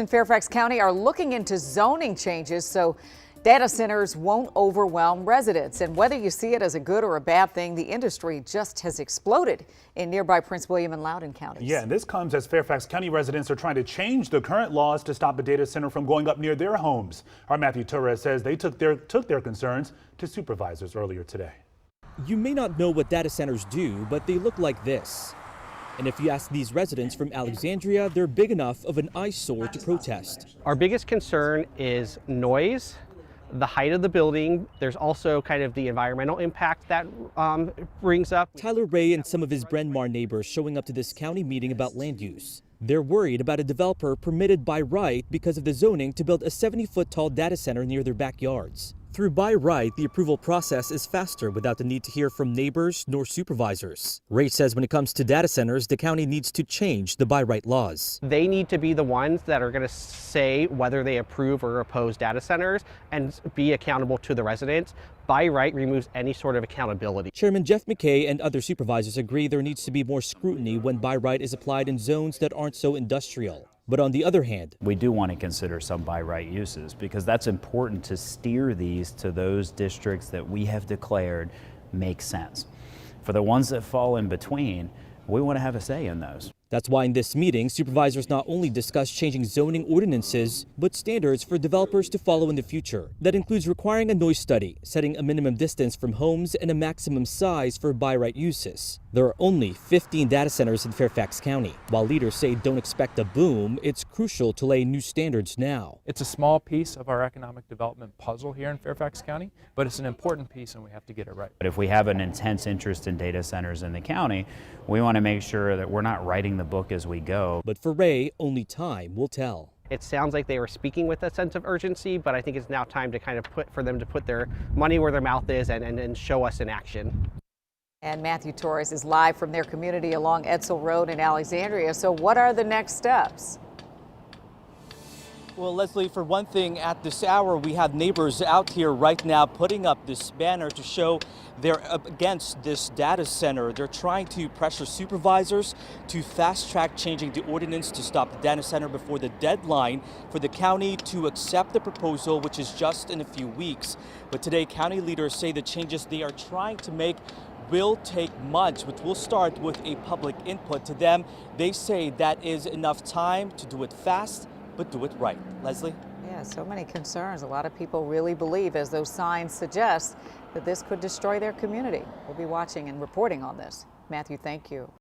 In Fairfax County are looking into zoning changes so data centers won't overwhelm residents. And whether you see it as a good or a bad thing, the industry just has exploded in nearby Prince William and Loudoun counties. Yeah, and this comes as Fairfax County residents are trying to change the current laws to stop a data center from going up near their homes. Our Matthew Torres says they took their concerns to supervisors earlier today. You may not know what data centers do, but they look like this. And if you ask these residents from Alexandria, they're big enough of an eyesore to protest. Our biggest concern is noise, the height of the building. There's also kind of the environmental impact that brings up. Tyler Ray and some of his Bryn Mawr neighbors showing up to this county meeting about land use. They're worried about a developer permitted by right because of the zoning to build a 70-foot tall data center near their backyards. Through by right, the approval process is faster without the need to hear from neighbors nor supervisors. Ray says when it comes to data centers, the county needs to change the by right laws. They need to be the ones that are going to say whether they approve or oppose data centers and be accountable to the residents. By right removes any sort of accountability. Chairman Jeff McKay and other supervisors agree there needs to be more scrutiny when by right is applied in zones that aren't so industrial. But on the other hand, we do want to consider some by right uses because that's important to steer these to those districts that we have declared make sense. For the ones that fall in between, we want to have a say in those. That's why in this meeting, supervisors not only discuss changing zoning ordinances, but standards for developers to follow in the future. That includes requiring a noise study, setting a minimum distance from homes, and a maximum size for by right uses. There are only 15 data centers in Fairfax County. While leaders say don't expect a boom, it's crucial to lay new standards now. It's a small piece of our economic development puzzle here in Fairfax County, but it's an important piece and we have to get it right. But if we have an intense interest in data centers in the county, we want to make sure that we're not writing the book as we go. But for Ray, only time will tell. It sounds like they were speaking with a sense of urgency, but I think it's now time to kind of for them to put their money where their mouth is and show us in action. And Matthew Torres is live from their community along Edsel Road in Alexandria. So what are the next steps? Well, Leslie, for one thing, at this hour, we have neighbors out here right now putting up this banner to show they're up against this data center. They're trying to pressure supervisors to fast track changing the ordinance to stop the data center before the deadline for the county to accept the proposal, which is just in a few weeks. But today, county leaders say the changes they are trying to make will take months, which will start with a public input. To them, they say that is enough time to do it fast, but do it right. Leslie? Yeah, so many concerns. A lot of people really believe, as those signs suggest, that this could destroy their community. We'll be watching and reporting on this. Matthew, thank you.